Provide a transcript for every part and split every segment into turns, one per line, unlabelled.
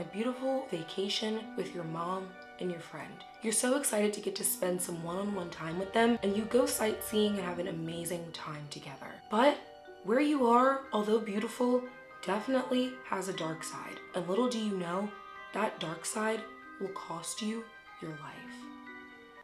a beautiful vacation with your mom and your friend. You're so excited to get to spend some one-on-one time with them, and you go sightseeing and have an amazing time together. But where you are, although beautiful, definitely has a dark side. And little do you know, that dark side will cost you your life.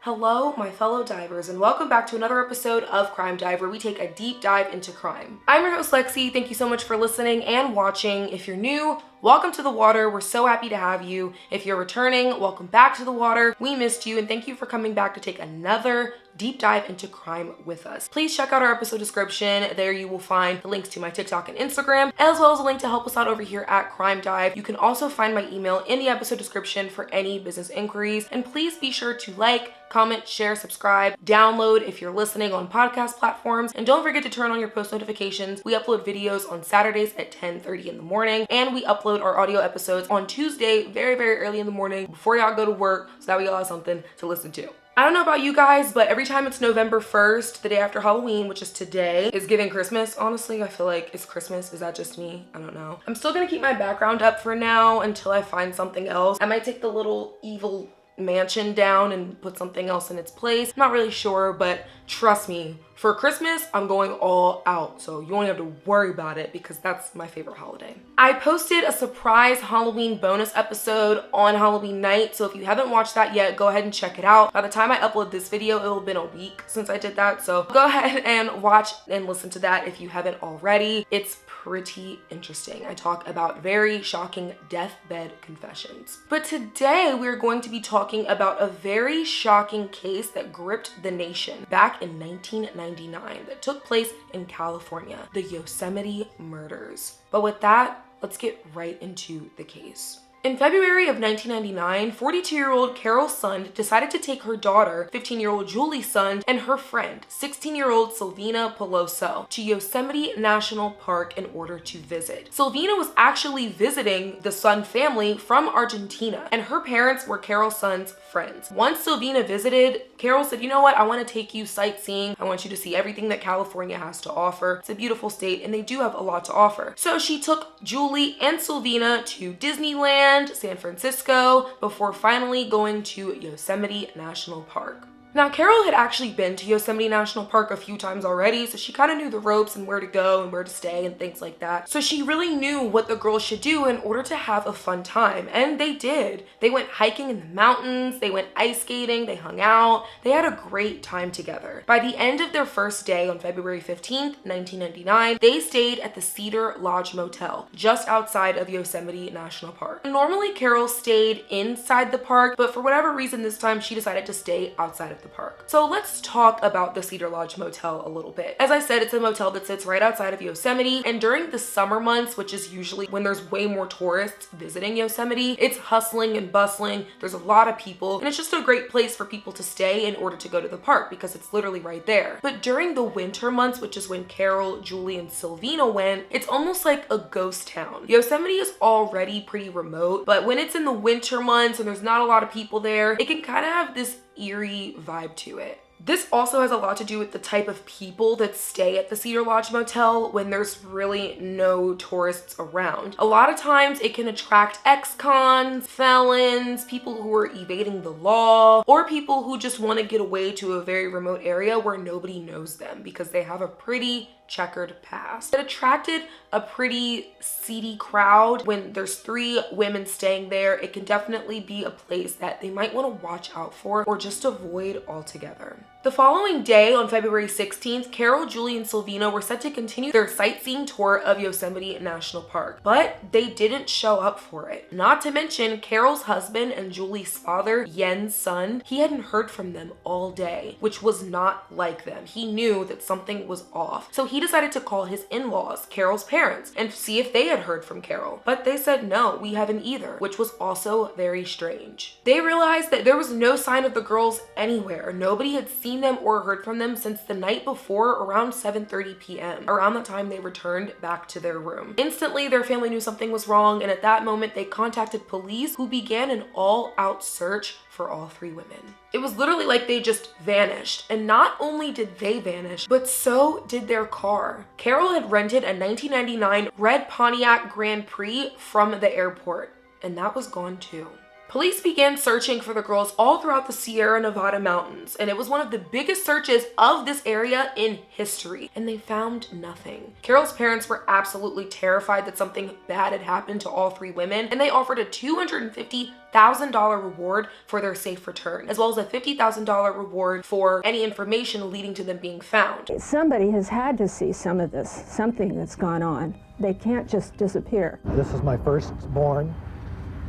Hello, my fellow divers, and welcome back to another episode of Crime Dive, where we take a deep dive into crime. I'm your host, Lexi. Thank you so much for listening and watching. If you're new, welcome to the water. We're so happy to have you. If you're returning, welcome back to the water. We missed you, and thank you for coming back to take another deep dive into crime with us. Please check out our episode description. There you will find the links to my TikTok and Instagram, as well as a link to help us out over here at Crime Dive. You can also find my email in the episode description for any business inquiries. And please be sure to like, comment, share, subscribe, download if you're listening on podcast platforms, and don't forget to turn on your post notifications. We upload videos on Saturdays at 10:30 in the morning, and we upload our audio episodes on Tuesday very, very early in the morning before y'all go to work, so that way y'all have something to listen to. I don't know about you guys, but every time it's November 1st, the day after Halloween, which is today, is giving Christmas. Honestly, I feel like it's Christmas. Is that just me? I don't know. I'm still gonna keep my background up for now until I find something else. I might take the little evil mansion down and put something else in its place. I'm not really sure, but trust me, for Christmas, I'm going all out. So you won't have to worry about it because that's my favorite holiday. I posted a surprise Halloween bonus episode on Halloween night. So if you haven't watched that yet, go ahead and check it out. By the time I upload this video, it will have been a week since I did that. So go ahead and watch and listen to that if you haven't already. It's pretty interesting. I talk about very shocking deathbed confessions. But today we're going to be talking about a very shocking case that gripped the nation back in 1999 that took place in California, the Yosemite murders. But with that, let's get right into the case. In February of 1999, 42-year-old Carol Sund decided to take her daughter, 15-year-old Julie Sund, and her friend, 16-year-old Silvina Peloso, to Yosemite National Park in order to visit. Silvina was actually visiting the Sund family from Argentina, and her parents were Carol Sund's friends. Once Silvina visited, Carol said, you know what, I want to take you sightseeing. I want you to see everything that California has to offer. It's a beautiful state, and they do have a lot to offer. So she took Julie and Silvina to Disneyland, San Francisco, before finally going to Yosemite National Park. Now, Carol had actually been to Yosemite National Park a few times already, so she kind of knew the ropes and where to go and where to stay and things like that. So she really knew what the girls should do in order to have a fun time, and they did. They went hiking in the mountains, they went ice skating, they hung out, they had a great time together. By the end of their first day on February 15th, 1999, they stayed at the Cedar Lodge Motel, just outside of Yosemite National Park. Normally, Carol stayed inside the park, but for whatever reason this time she decided to stay outside of the park. So let's talk about the Cedar Lodge Motel a little bit. As I said, it's a motel that sits right outside of Yosemite, and during the summer months, which is usually when there's way more tourists visiting Yosemite, it's hustling and bustling. There's a lot of people, and it's just a great place for people to stay in order to go to the park because it's literally right there. But during the winter months, which is when Carol, Julie, and Silvina went, it's almost like a ghost town. Yosemite is already pretty remote, but when it's in the winter months and there's not a lot of people there, it can kind of have this eerie vibe to it. This also has a lot to do with the type of people that stay at the Cedar Lodge Motel when there's really no tourists around. A lot of times it can attract ex-cons, felons, people who are evading the law, or people who just want to get away to a very remote area where nobody knows them because they have a pretty checkered past. It attracted a pretty seedy crowd. When there's 3 women staying there, it can definitely be a place that they might want to watch out for or just avoid altogether. The following day, on February 16th, Carol, Julie, and Silvina were set to continue their sightseeing tour of Yosemite National Park, but they didn't show up for it. Not to mention, Carol's husband and Julie's father, Jens Sund, he hadn't heard from them all day, which was not like them. He knew that something was off. So he decided to call his in-laws, Carol's parents, and see if they had heard from Carol. But they said, no, we haven't either, which was also very strange. They realized that there was no sign of the girls anywhere. Nobody had seen them or heard from them since the night before around 7:30 p.m. Around the time they returned back to their room. Instantly, their family knew something was wrong, and at that moment, they contacted police, who began an all-out search for all 3 women. It was literally like they just vanished. And not only did they vanish, but so did their car. Carol had rented a 1999 red Pontiac Grand Prix from the airport. and that was gone too. Police began searching for the girls all throughout the Sierra Nevada mountains, and it was one of the biggest searches of this area in history, and they found nothing. Carol's parents were absolutely terrified that something bad had happened to all three women, and they offered a $250,000 reward for their safe return, as well as a $50,000 reward for any information leading to them being found.
Somebody has had to see some of this, something that's gone on. They can't just disappear.
This is my firstborn.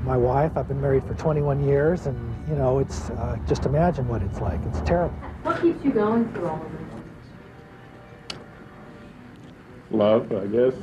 My wife, I've been married for 21 years, and you know, it's just imagine what it's like. It's terrible.
What keeps you going through all of this?
Love, I guess.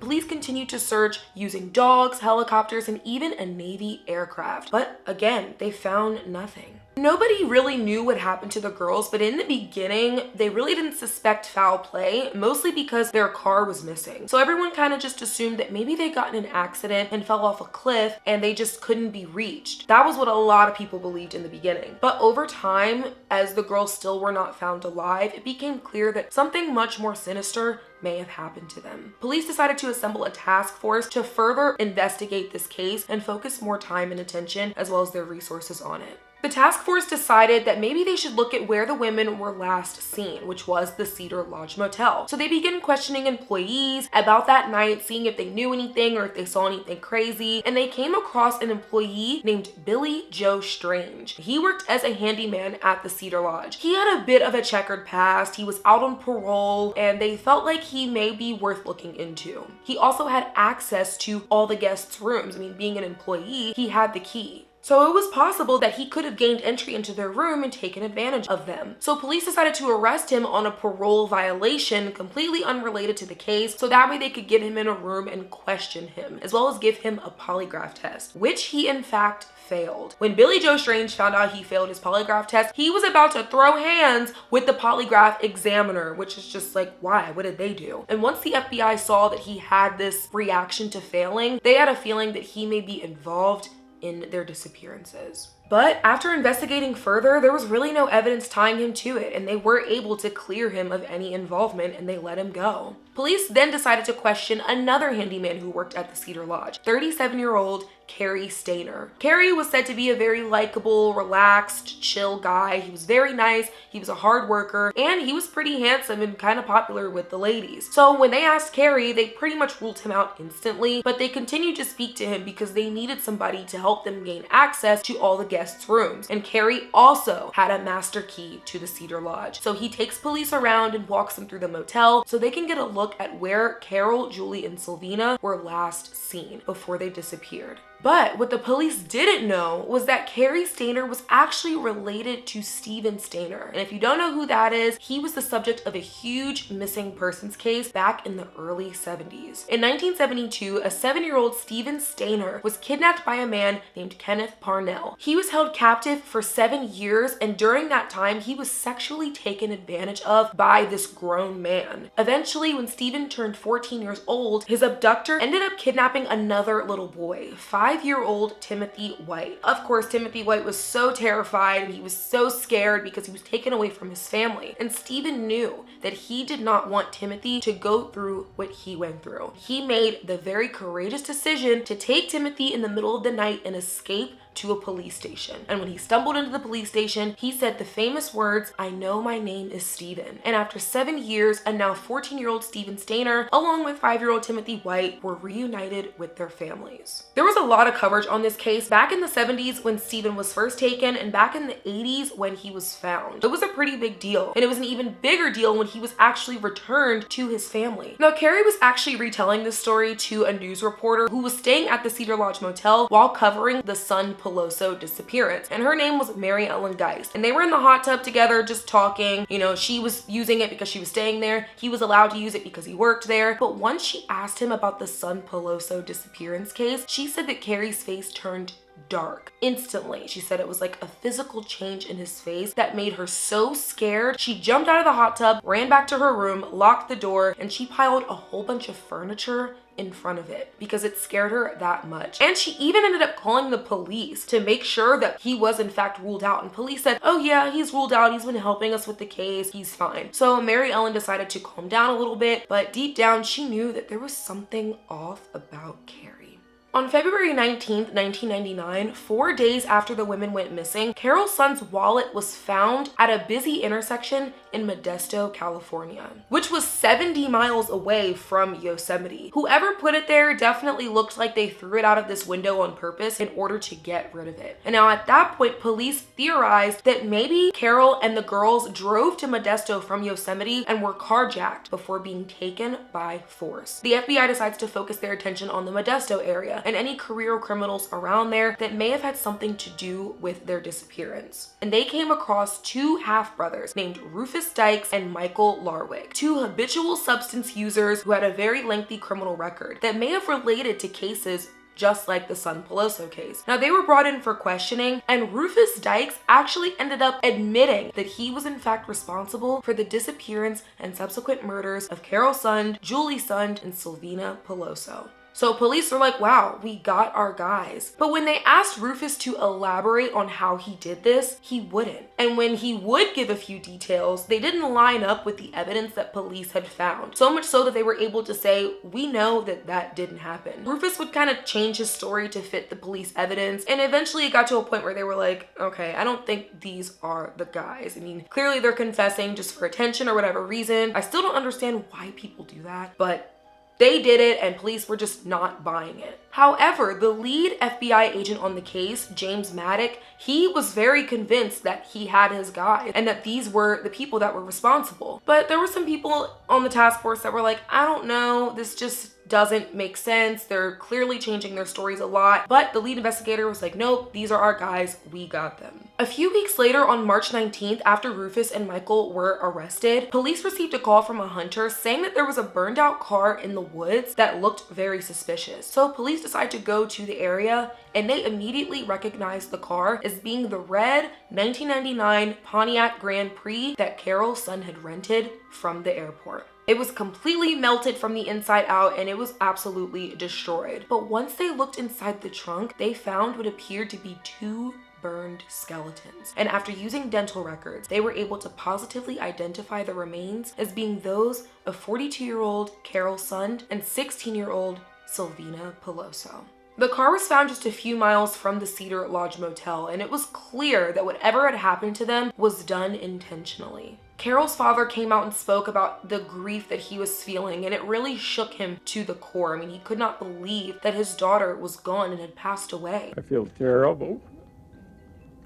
Police continued to search using dogs, helicopters, and even a Navy aircraft. But again, they found nothing. Nobody really knew what happened to the girls, but in the beginning, they really didn't suspect foul play, mostly because their car was missing. So everyone kind of just assumed that maybe they got in an accident and fell off a cliff and they just couldn't be reached. That was what a lot of people believed in the beginning. But over time, as the girls still were not found alive, it became clear that something much more sinister may have happened to them. Police decided to assemble a task force to further investigate this case and focus more time and attention as well as their resources on it. The task force decided that maybe they should look at where the women were last seen, which was the Cedar Lodge Motel. So they began questioning employees about that night, seeing if they knew anything or if they saw anything crazy, and they came across an employee named Billy Joe Strange. He worked as a handyman at the Cedar Lodge. He had a bit of a checkered past, he was out on parole, and they felt like he may be worth looking into. He also had access to all the guests' rooms. I mean, being an employee, he had the key. So it was possible that he could have gained entry into their room and taken advantage of them. So police decided to arrest him on a parole violation completely unrelated to the case, so that way they could get him in a room and question him, as well as give him a polygraph test, which he in fact failed. When Billy Joe Strange found out he failed his polygraph test, he was about to throw hands with the polygraph examiner, which is just like, why? What did they do? And once the FBI saw that he had this reaction to failing, they had a feeling that he may be involved in their disappearances. But after investigating further, there was really no evidence tying him to it, and they were able to clear him of any involvement and they let him go. Police then decided to question another handyman who worked at the Cedar Lodge, 37-year-old Cary Stainer. Cary was said to be a very likable, relaxed, chill guy. He was very nice, he was a hard worker, and he was pretty handsome and kind of popular with the ladies. So when they asked Cary, they pretty much ruled him out instantly, but they continued to speak to him because they needed somebody to help them gain access to all the guests' rooms. And Cary also had a master key to the Cedar Lodge. So he takes police around and walks them through the motel so they can get a look at where Carol, Julie, and Sylvina were last seen before they disappeared. But what the police didn't know was that Cary Stainer was actually related to Steven Stainer. And if you don't know who that is, he was the subject of a huge missing persons case back in the early 70s. In 1972, a 7-year-old Steven Stainer was kidnapped by a man named Kenneth Parnell. He was held captive for 7 years, and during that time, he was sexually taken advantage of by this grown man. Eventually, when Steven turned 14 years old, his abductor ended up kidnapping another little boy, 5-year-old Timothy White. Of course, Timothy White was so terrified and he was so scared because he was taken away from his family. And Steven knew that he did not want Timothy to go through what he went through. He made the very courageous decision to take Timothy in the middle of the night and escape to a police station. And when he stumbled into the police station, he said the famous words, "I know my name is Steven." And after 7 years, a now 14-year-old Steven Stainer, along with 5-year-old Timothy White, were reunited with their families. There was a lot of coverage on this case back in the 70s when Steven was first taken and back in the 80s when he was found. It was a pretty big deal, and it was an even bigger deal when he was actually returned to his family. Now, Cary was actually retelling this story to a news reporter who was staying at the Cedar Lodge Motel while covering the Sun Peloso disappearance, and her name was Mary Ellen Geist, and they were in the hot tub together just talking. You know, she was using it because she was staying there, he was allowed to use it because he worked there. But once she asked him about the Sun Peloso disappearance case, she said that Cary's face turned dark instantly. She said it was like a physical change in his face that made her so scared. She jumped out of the hot tub, ran back to her room, locked the door, and she piled a whole bunch of furniture in front of it because it scared her that much. And she even ended up calling the police to make sure that he was in fact ruled out. And police said, "Oh yeah, he's ruled out. He's been helping us with the case. He's fine." So Mary Ellen decided to calm down a little bit, but deep down she knew that there was something off about Cary. On February 19th, 1999, 4 days after the women went missing, Carol's son's wallet was found at a busy intersection in Modesto, California, which was 70 miles away from Yosemite. Whoever put it there definitely looked like they threw it out of this window on purpose in order to get rid of it. And now at that point, police theorized that maybe Carol and the girls drove to Modesto from Yosemite and were carjacked before being taken by force. The FBI decides to focus their attention on the Modesto area and any career criminals around there that may have had something to do with their disappearance. And they came across 2 half-brothers named Rufus Dykes and Michael Larwick, 2 habitual substance users who had a very lengthy criminal record that may have related to cases just like the Son Peloso case. Now, they were brought in for questioning, and Rufus Dykes actually ended up admitting that he was in fact responsible for the disappearance and subsequent murders of Carol Sund, Julie Sund, and Sylvina Peloso. So police were like, wow, we got our guys. But when they asked Rufus to elaborate on how he did this, he wouldn't. And when he would give a few details, they didn't line up with the evidence that police had found. So much so that they were able to say, we know that that didn't happen. Rufus would kind of change his story to fit the police evidence. And eventually it got to a point where they were like, okay, I don't think these are the guys. I mean, clearly they're confessing just for attention or whatever reason. I still don't understand why people do that, but they did it and police were just not buying it. However, the lead FBI agent on the case, James Maddock, he was very convinced that he had his guys and that these were the people that were responsible. But there were some people on the task force that were like, I don't know, this just doesn't make sense. They're clearly changing their stories a lot. But the lead investigator was like, nope, these are our guys. We got them. A few weeks later, on March 19th, after Rufus and Michael were arrested, police received a call from a hunter saying that there was a burned out car in the woods that looked very suspicious. So police decided to go to the area, and they immediately recognized the car as being the red 1999 Pontiac Grand Prix that Carol's son had rented from the airport. It was completely melted from the inside out and it was absolutely destroyed. But once they looked inside the trunk, they found what appeared to be 2 burned skeletons. And after using dental records, they were able to positively identify the remains as being those of 42-year-old Carol Sund and 16-year-old Sylvina Peloso. The car was found just a few miles from the Cedar Lodge Motel, and it was clear that whatever had happened to them was done intentionally. Carol's father came out and spoke about the grief that he was feeling, and it really shook him to the core. I mean, he could not believe that his daughter was gone and had passed away.
I feel terrible.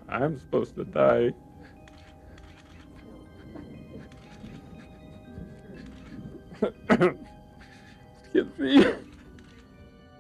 I'm supposed to die. Excuse me.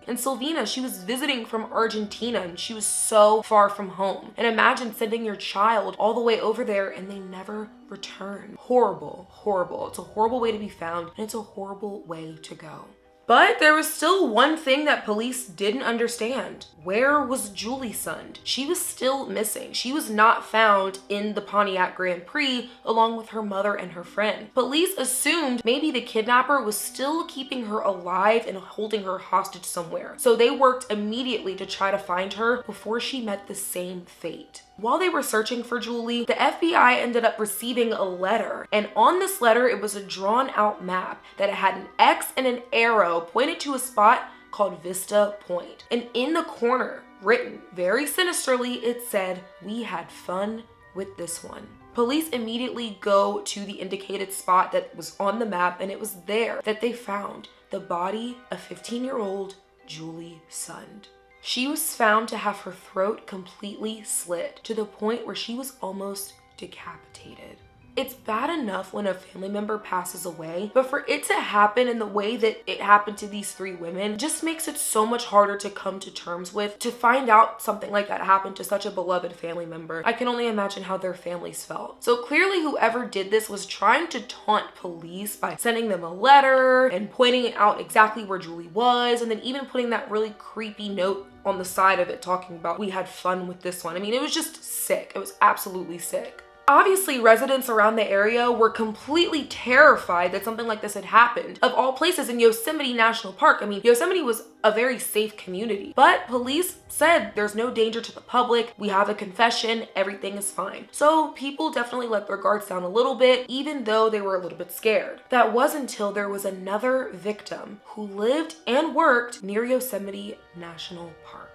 And Sylvina, she was visiting from Argentina and she was so far from home. And imagine sending your child all the way over there and they never return. Horrible, horrible. It's a horrible way to be found and it's a horrible way to go. But there was still one thing that police didn't understand. Where was Julie Sund? She was still missing. She was not found in the Pontiac Grand Prix along with her mother and her friend. Police assumed maybe the kidnapper was still keeping her alive and holding her hostage somewhere. So they worked immediately to try to find her before she met the same fate. While they were searching for Julie, the FBI ended up receiving a letter. And on this letter, it was a drawn out map that had an X and an arrow pointed to a spot called Vista Point. And in the corner, written very sinisterly, it said, "We had fun with this one." Police immediately go to the indicated spot that was on the map, and it was there that they found the body of 15-year-old Julie Sund. She was found to have her throat completely slit to the point where she was almost decapitated. It's bad enough when a family member passes away, but for it to happen in the way that it happened to these 3 women just makes it so much harder to come to terms with. To find out something like that happened to such a beloved family member, I can only imagine how their families felt. So clearly whoever did this was trying to taunt police by sending them a letter and pointing out exactly where Julie was, and then even putting that really creepy note on the side of it talking about, "We had fun with this one." I mean, it was just sick. It was absolutely sick. Obviously, residents around the area were completely terrified that something like this had happened. Of all places, in Yosemite National Park. I mean, Yosemite was a very safe community, but police said there's no danger to the public. We have a confession, everything is fine. So people definitely let their guards down a little bit, even though they were a little bit scared. That was until there was another victim who lived and worked near Yosemite National Park.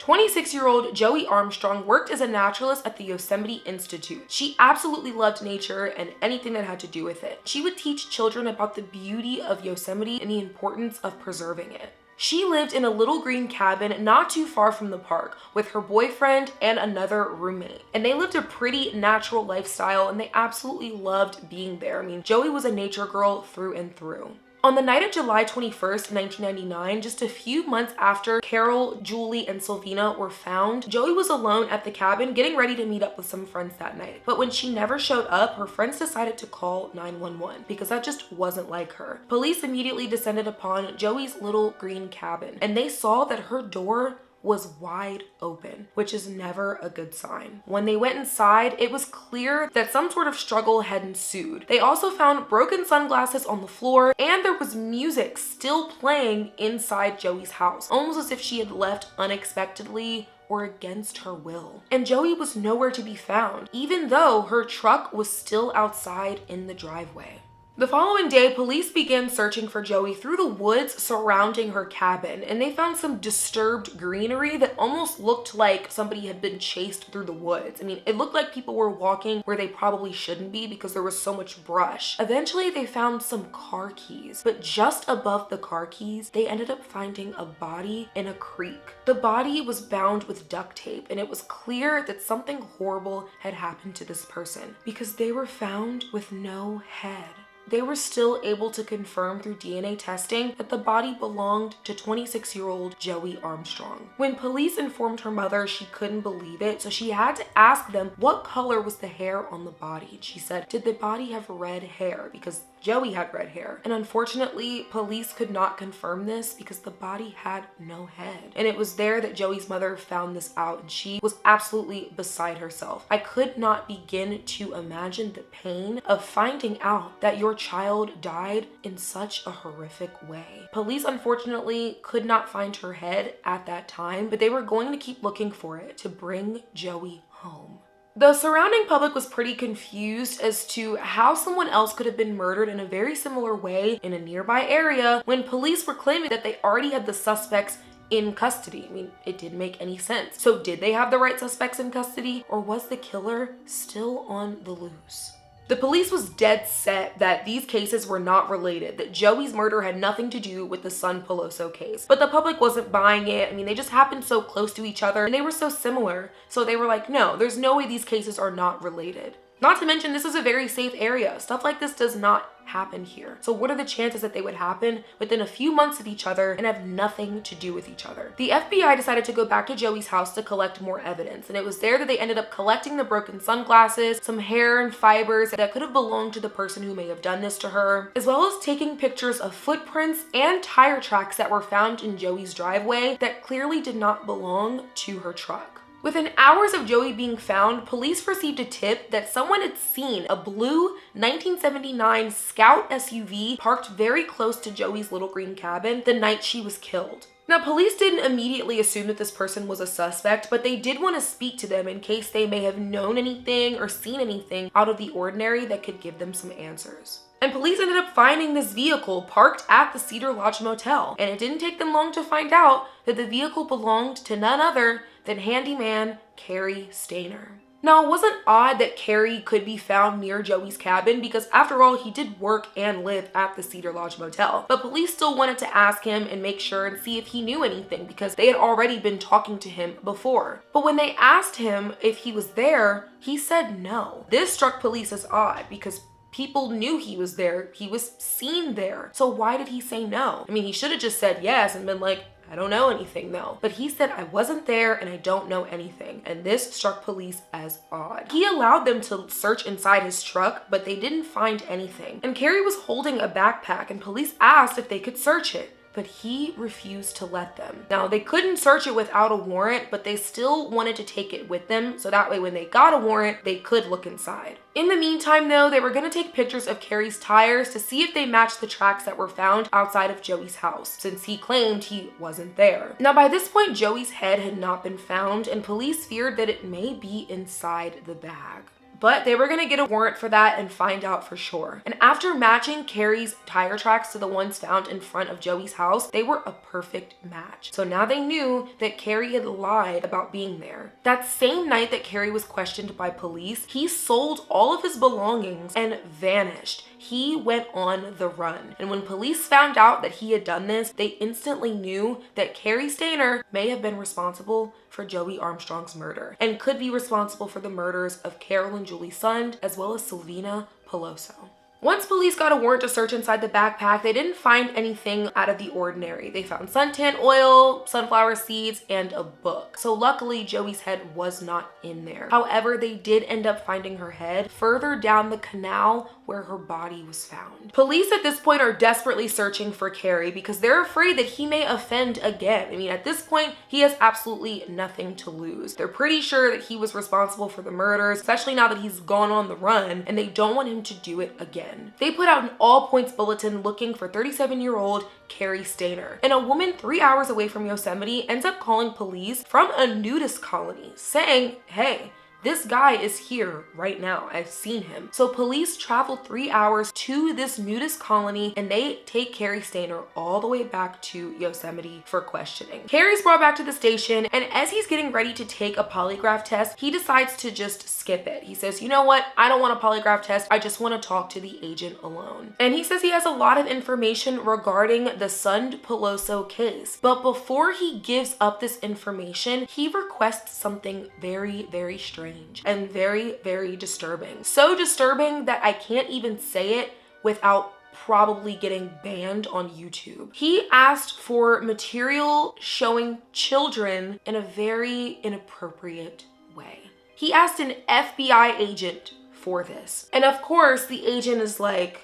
26-year-old Joey Armstrong worked as a naturalist at the Yosemite Institute. She absolutely loved nature and anything that had to do with it. She would teach children about the beauty of Yosemite and the importance of preserving it. She lived in a little green cabin not too far from the park with her boyfriend and another roommate. And they lived a pretty natural lifestyle and they absolutely loved being there. I mean, Joey was a nature girl through and through. On the night of July 21st, 1999, just a few months after Carol, Julie, and Sylvina were found, Joey was alone at the cabin getting ready to meet up with some friends that night. But when she never showed up, her friends decided to call 911 because that just wasn't like her. Police immediately descended upon Joey's little green cabin and they saw that her door was wide open, which is never a good sign. When they went inside, it was clear that some sort of struggle had ensued. They also found broken sunglasses on the floor and there was music still playing inside Joey's house, almost as if she had left unexpectedly or against her will. And Joey was nowhere to be found, even though her truck was still outside in the driveway. The following day, police began searching for Joey through the woods surrounding her cabin, and they found some disturbed greenery that almost looked like somebody had been chased through the woods. I mean, it looked like people were walking where they probably shouldn't be because there was so much brush. Eventually, they found some car keys, but just above the car keys, they ended up finding a body in a creek. The body was bound with duct tape, and it was clear that something horrible had happened to this person because they were found with no head. They were still able to confirm through DNA testing that the body belonged to 26-year-old Joey Armstrong. When police informed her mother, she couldn't believe it, so she had to ask them what color was the hair on the body. She said, did the body have red hair? Because Joey had red hair. And unfortunately, police could not confirm this because the body had no head. And it was there that Joey's mother found this out and she was absolutely beside herself. I could not begin to imagine the pain of finding out that your child died in such a horrific way. Police unfortunately could not find her head at that time, but they were going to keep looking for it to bring Joey home. The surrounding public was pretty confused as to how someone else could have been murdered in a very similar way in a nearby area when police were claiming that they already had the suspects in custody. I mean, it didn't make any sense. So did they have the right suspects in custody, or was the killer still on the loose? The police was dead set that these cases were not related, that Joey's murder had nothing to do with the Son Peloso case. But the public wasn't buying it. I mean, they just happened so close to each other and they were so similar. So they were like, no, there's no way these cases are not related. Not to mention, this is a very safe area. Stuff like this does not happen here. So what are the chances that they would happen within a few months of each other and have nothing to do with each other? The FBI decided to go back to Joey's house to collect more evidence, and it was there that they ended up collecting the broken sunglasses, some hair and fibers that could have belonged to the person who may have done this to her, as well as taking pictures of footprints and tire tracks that were found in Joey's driveway that clearly did not belong to her truck. Within hours of Joey being found, police received a tip that someone had seen a blue 1979 Scout SUV parked very close to Joey's little green cabin the night she was killed. Now, police didn't immediately assume that this person was a suspect, but they did want to speak to them in case they may have known anything or seen anything out of the ordinary that could give them some answers. And police ended up finding this vehicle parked at the Cedar Lodge Motel, and it didn't take them long to find out that the vehicle belonged to none other than handyman Carrie Stainer. Now, it wasn't odd that Carrie could be found near Joey's cabin because after all, he did work and live at the Cedar Lodge Motel. But police still wanted to ask him and make sure and see if he knew anything because they had already been talking to him before. But when they asked him if he was there, he said no. This struck police as odd because people knew he was there. He was seen there. So why did he say no? I mean, he should have just said yes and been like, I don't know anything though. But he said, I wasn't there and I don't know anything. And this struck police as odd. He allowed them to search inside his truck, but they didn't find anything. And Carrie was holding a backpack and police asked if they could search it. but he refused to let them. Now, they couldn't search it without a warrant, but they still wanted to take it with them, so that way when they got a warrant, they could look inside. In the meantime, though, they were going to take pictures of Carrie's tires to see if they matched the tracks that were found outside of Joey's house, since he claimed he wasn't there. Now, by this point, Joey's head had not been found, and police feared that it may be inside the bag. But they were gonna get a warrant for that and find out for sure. And after matching Carrie's tire tracks to the ones found in front of Joey's house, they were a perfect match. So now they knew that Carrie had lied about being there. That same night that Carrie was questioned by police, he sold all of his belongings and vanished. He went on the run. And when police found out that he had done this, they instantly knew that Carrie Stainer may have been responsible for Joey Armstrong's murder and could be responsible for the murders of Carol and Julie Sund, as well as Silvina Peloso. Once police got a warrant to search inside the backpack, they didn't find anything out of the ordinary. They found suntan oil, sunflower seeds, and a book. So luckily, Joey's head was not in there. However, they did end up finding her head further down the canal where her body was found. Police at this point are desperately searching for Carrie because they're afraid that he may offend again. I mean, at this point, he has absolutely nothing to lose. They're pretty sure that he was responsible for the murders, especially now that he's gone on the run, and they don't want him to do it again. They put out an all-points bulletin looking for 37-year-old Carrie Stainer. And a woman 3 hours away from Yosemite ends up calling police from a nudist colony saying, hey, this guy is here right now. I've seen him. So police traveled 3 hours to this nudist colony and they take Carrie Stainer all the way back to Yosemite for questioning. Carrie's brought back to the station, and as he's getting ready to take a polygraph test, he decides to just skip it. He says, you know what? I don't want a polygraph test. I just want to talk to the agent alone. And he says he has a lot of information regarding the Sund Peloso case. But before he gives up this information, he requests something very, very strange and very, very disturbing. So disturbing that I can't even say it without probably getting banned on YouTube. He asked for material showing children in a very inappropriate way. He asked an FBI agent for this. And of course, the agent is like,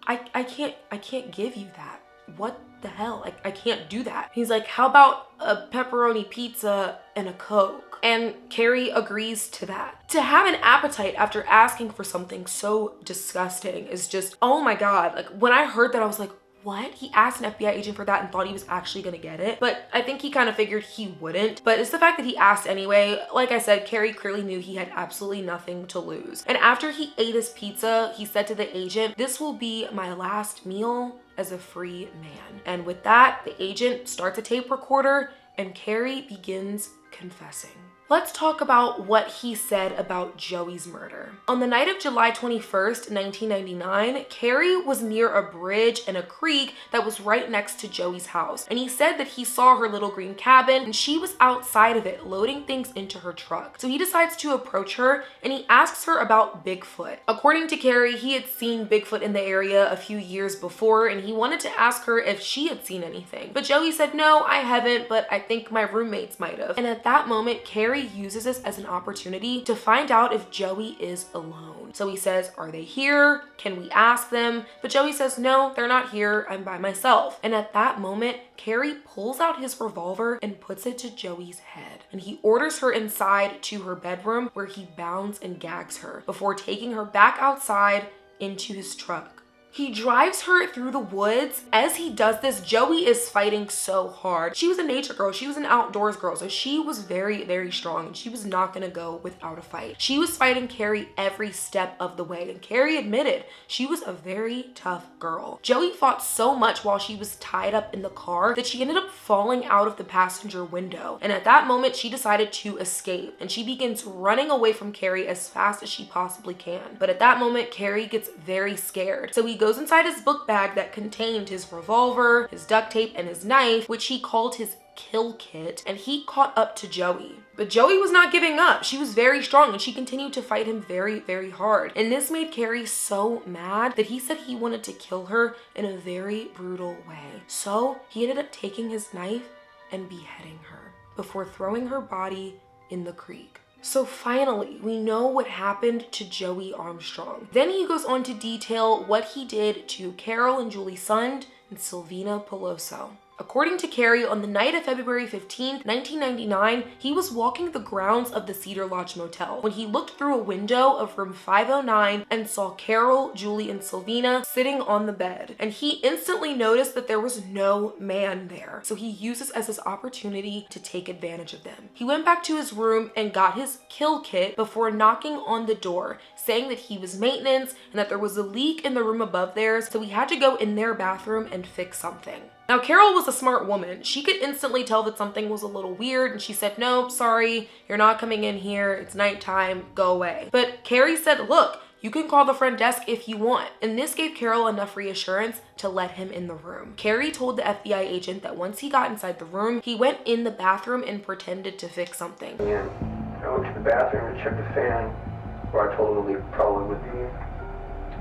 I can't give you that. What the hell? I can't do that. He's like, how about a pepperoni pizza and a Coke? And Carrie agrees to that. To have an appetite after asking for something so disgusting is just, oh my God. Like when I heard that, I was like, what? He asked an FBI agent for that and thought he was actually gonna get it. But I think he kind of figured he wouldn't. But it's the fact that he asked anyway. Like I said, Carrie clearly knew he had absolutely nothing to lose. And after he ate his pizza, he said to the agent, this will be my last meal as a free man. And with that, the agent starts a tape recorder and Carrie begins confessing. Let's talk about what he said about Joey's murder. On the night of July 21st, 1999, Carrie was near a bridge and a creek that was right next to Joey's house. And he said that he saw her little green cabin and she was outside of it loading things into her truck. So he decides to approach her and he asks her about Bigfoot. According to Carrie, he had seen Bigfoot in the area a few years before and he wanted to ask her if she had seen anything. But Joey said, no, I haven't, but I think my roommates might have. And at that moment, Carrie uses this as an opportunity to find out if Joey is alone. So he says, are they here? Can we ask them? But Joey says, no, they're not here. I'm by myself. And at that moment, Carrie pulls out his revolver and puts it to Joey's head. And he orders her inside to her bedroom where he bounds and gags her before taking her back outside into his truck. He drives her through the woods. As he does this, Joey is fighting so hard. She was a nature girl. She was an outdoors girl. So she was very, very strong and she was not gonna go without a fight. She was fighting Carrie every step of the way. And Carrie admitted she was a very tough girl. Joey fought so much while she was tied up in the car that she ended up falling out of the passenger window. And at that moment, she decided to escape and she begins running away from Carrie as fast as she possibly can. But at that moment, Carrie gets very scared. So he goes inside his book bag that contained his revolver, his duct tape, and his knife, which he called his kill kit, and he caught up to Joey. But Joey was not giving up. She was very strong and she continued to fight him very, very hard. And this made Carrie so mad that he said he wanted to kill her in a very brutal way. So he ended up taking his knife and beheading her before throwing her body in the creek. So finally, we know what happened to Joey Armstrong. Then he goes on to detail what he did to Carol and Julie Sund, and Silvina Peloso. According to Carrie, on the night of February 15, 1999, he was walking the grounds of the Cedar Lodge Motel when he looked through a window of room 509 and saw Carol, Julie, and Silvina sitting on the bed. And he instantly noticed that there was no man there, so he used this as his opportunity to take advantage of them. He went back to his room and got his kill kit before knocking on the door, saying that he was maintenance and that there was a leak in the room above theirs, so he had to go in their bathroom and fix something. Now, Carol was a smart woman. She could instantly tell that something was a little weird, and she said, "No, sorry, you're not coming in here. It's nighttime, go away." But Carrie said, "Look, you can call the front desk if you want." And this gave Carol enough reassurance to let him in the room. Carrie told the FBI agent that once he got inside the room, he went in the bathroom and pretended to fix something.
Yeah, I went to the bathroom to check the fan, where I told him to leave probably with me.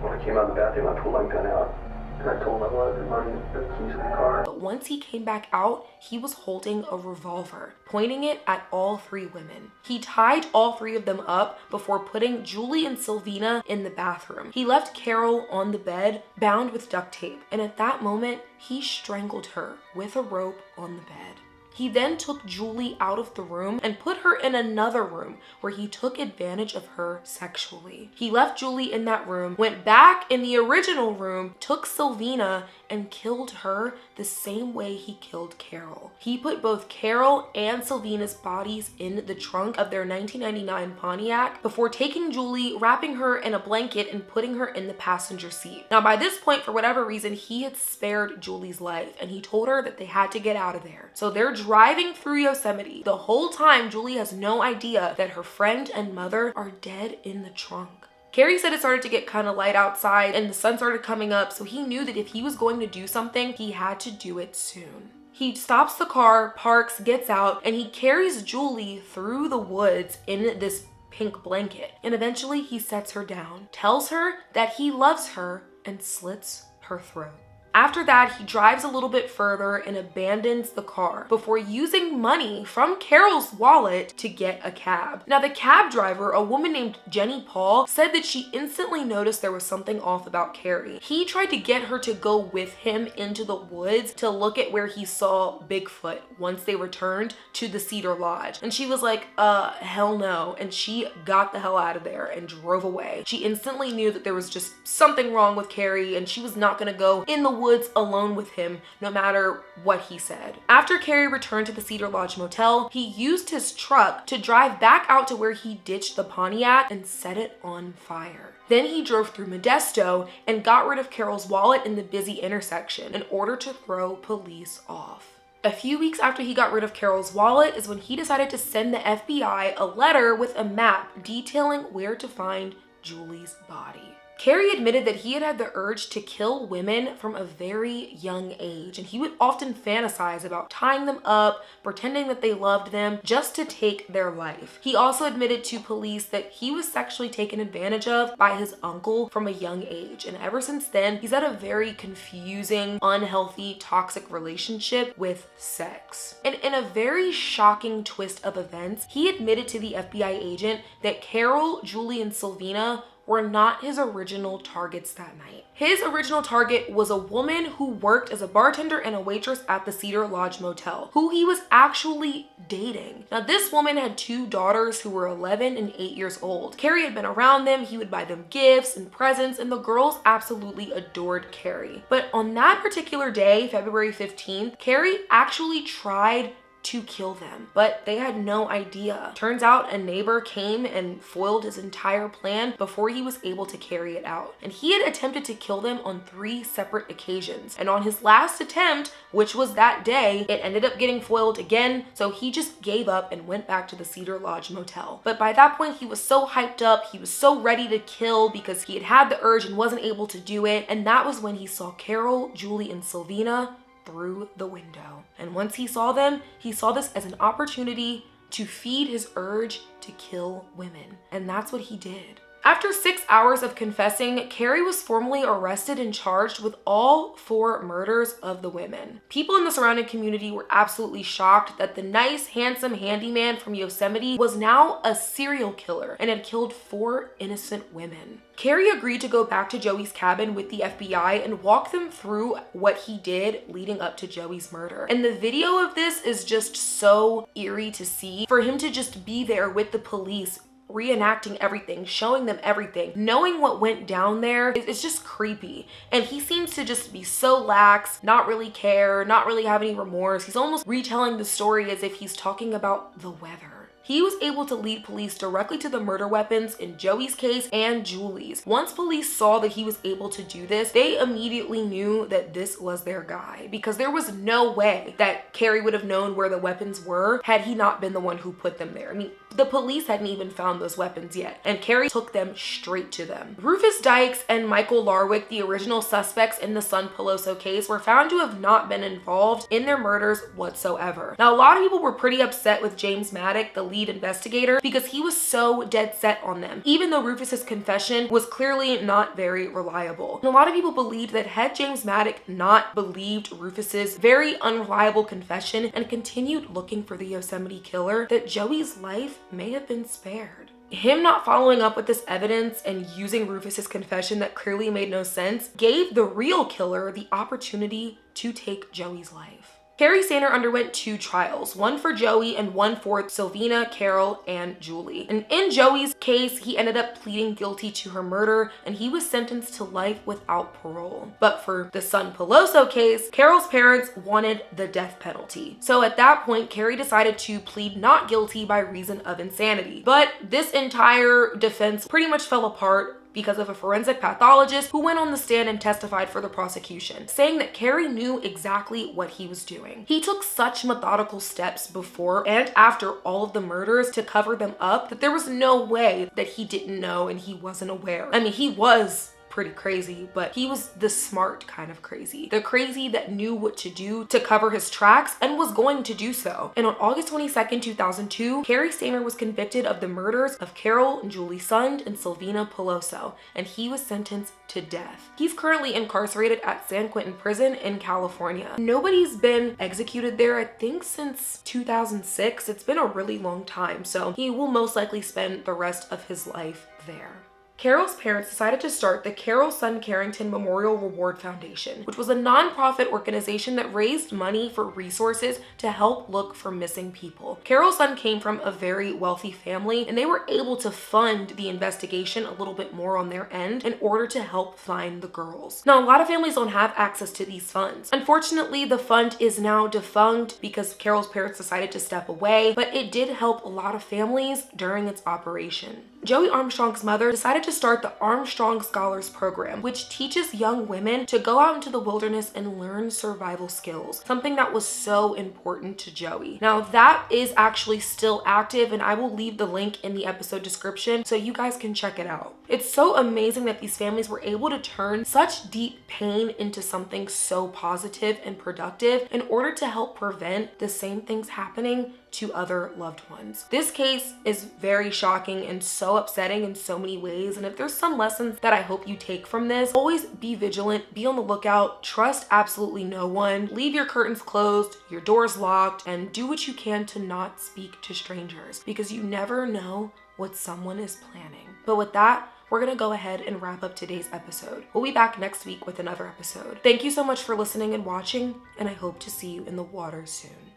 When I came out of the bathroom, I pulled my gun out. And I told him I wanted the money and the keys to the car.
But once he came back out, he was holding a revolver, pointing it at all three women. He tied all three of them up before putting Julie and Silvina in the bathroom. He left Carol on the bed, bound with duct tape, and at that moment, he strangled her with a rope on the bed. He then took Julie out of the room and put her in another room where he took advantage of her sexually. He left Julie in that room, went back in the original room, took Silvina, and killed her the same way he killed Carol. He put both Carol and Silvina's bodies in the trunk of their 1999 Pontiac before taking Julie, wrapping her in a blanket, and putting her in the passenger seat. Now, by this point, for whatever reason, he had spared Julie's life, and he told her that they had to get out of there. So they're driving through Yosemite. The whole time, Julie has no idea that her friend and mother are dead in the trunk. Carrie said it started to get kind of light outside and the sun started coming up, so he knew that if he was going to do something, he had to do it soon. He stops the car, parks, gets out, and he carries Julie through the woods in this pink blanket. And eventually he sets her down, tells her that he loves her, and slits her throat. After that, he drives a little bit further and abandons the car before using money from Carol's wallet to get a cab. Now, the cab driver, a woman named Jenny Paul, said that she instantly noticed there was something off about Carrie. He tried to get her to go with him into the woods to look at where he saw Bigfoot once they returned to the Cedar Lodge. And she was like, hell no. And she got the hell out of there and drove away. She instantly knew that there was just something wrong with Carrie and she was not gonna go in the woods alone with him no matter what he said. After Carrie returned to the Cedar Lodge Motel, he used his truck to drive back out to where he ditched the Pontiac and set it on fire. Then he drove through Modesto and got rid of Carol's wallet in the busy intersection in order to throw police off. A few weeks after he got rid of Carol's wallet is when he decided to send the FBI a letter with a map detailing where to find Julie's body. Carrie admitted that he had had the urge to kill women from a very young age, and he would often fantasize about tying them up, pretending that they loved them, just to take their life. He also admitted to police that he was sexually taken advantage of by his uncle from a young age, and ever since then, he's had a very confusing, unhealthy, toxic relationship with sex. And in a very shocking twist of events, he admitted to the FBI agent that Carol, Julie, and Silvina were not his original targets that night. His original target was a woman who worked as a bartender and a waitress at the Cedar Lodge Motel, who he was actually dating. Now, this woman had two daughters who were 11 and 8 years old. Carrie had been around them, he would buy them gifts and presents, and the girls absolutely adored Carrie. But on that particular day, February 15th, Carrie actually tried to kill them, but they had no idea. Turns out a neighbor came and foiled his entire plan before he was able to carry it out. And he had attempted to kill them on 3 separate occasions. And on his last attempt, which was that day, it ended up getting foiled again, so he just gave up and went back to the Cedar Lodge Motel. But by that point, he was so hyped up, he was so ready to kill because he had had the urge and wasn't able to do it. And that was when he saw Carol, Julie, and Silvina through the window. And once he saw them, he saw this as an opportunity to feed his urge to kill women. And that's what he did. After 6 hours of confessing, Carrie was formally arrested and charged with all 4 murders of the women. People in the surrounding community were absolutely shocked that the nice, handsome handyman from Yosemite was now a serial killer and had killed 4 innocent women. Carrie agreed to go back to Joey's cabin with the FBI and walk them through what he did leading up to Joey's murder. And the video of this is just so eerie to see. For him to just be there with the police, reenacting everything, showing them everything, knowing what went down there, it's just creepy. And he seems to just be so lax, not really care, not really have any remorse. He's almost retelling the story as if he's talking about the weather. He was able to lead police directly to the murder weapons in Joey's case and Julie's. Once police saw that he was able to do this, they immediately knew that this was their guy, because there was no way that Carrie would have known where the weapons were had he not been the one who put them there. I mean, the police hadn't even found those weapons yet, and Carrie took them straight to them. Rufus Dykes and Michael Larwick, the original suspects in the Son Peloso case, were found to have not been involved in their murders whatsoever. Now, a lot of people were pretty upset with James Maddock, the lead investigator, because he was so dead set on them, even though Rufus's confession was clearly not very reliable. And a lot of people believed that had James Maddock not believed Rufus's very unreliable confession and continued looking for the Yosemite killer, that Joey's life may have been spared. Him not following up with this evidence and using Rufus's confession that clearly made no sense gave the real killer the opportunity to take Joey's life. Carrie Saner underwent 2 trials, one for Joey and one for Sylvina, Carol, and Julie. And in Joey's case, he ended up pleading guilty to her murder and he was sentenced to life without parole. But for the Son Peloso case, Carol's parents wanted the death penalty. So at that point, Carrie decided to plead not guilty by reason of insanity. But this entire defense pretty much fell apart because of a forensic pathologist who went on the stand and testified for the prosecution, saying that Carrie knew exactly what he was doing. He took such methodical steps before and after all of the murders to cover them up that there was no way that he didn't know and he wasn't aware. I mean, he was pretty crazy, but he was the smart kind of crazy. The crazy that knew what to do to cover his tracks and was going to do so. And on August 22nd, 2002, Carrie Saner was convicted of the murders of Carol and Julie Sund and Sylvina Peloso, and he was sentenced to death. He's currently incarcerated at San Quentin Prison in California. Nobody's been executed there, I think, since 2006. It's been a really long time, so he will most likely spend the rest of his life there. Carol's parents decided to start the Carol Son Carrington Memorial Reward Foundation, which was a nonprofit organization that raised money for resources to help look for missing people. Carol's son came from a very wealthy family, and they were able to fund the investigation a little bit more on their end in order to help find the girls. Now, a lot of families don't have access to these funds. Unfortunately, the fund is now defunct because Carol's parents decided to step away, but it did help a lot of families during its operation. Joey Armstrong's mother decided to start the Armstrong Scholars Program, which teaches young women to go out into the wilderness and learn survival skills, something that was so important to Joey. Now, that is actually still active, and I will leave the link in the episode description so you guys can check it out. It's so amazing that these families were able to turn such deep pain into something so positive and productive in order to help prevent the same things happening to other loved ones. This case is very shocking and so upsetting in so many ways, and if there's some lessons that I hope you take from this, always be vigilant, be on the lookout, trust absolutely no one, leave your curtains closed, your doors locked, and do what you can to not speak to strangers, because you never know what someone is planning. But with that, we're gonna go ahead and wrap up today's episode. We'll be back next week with another episode. Thank you so much for listening and watching, and I hope to see you in the water soon.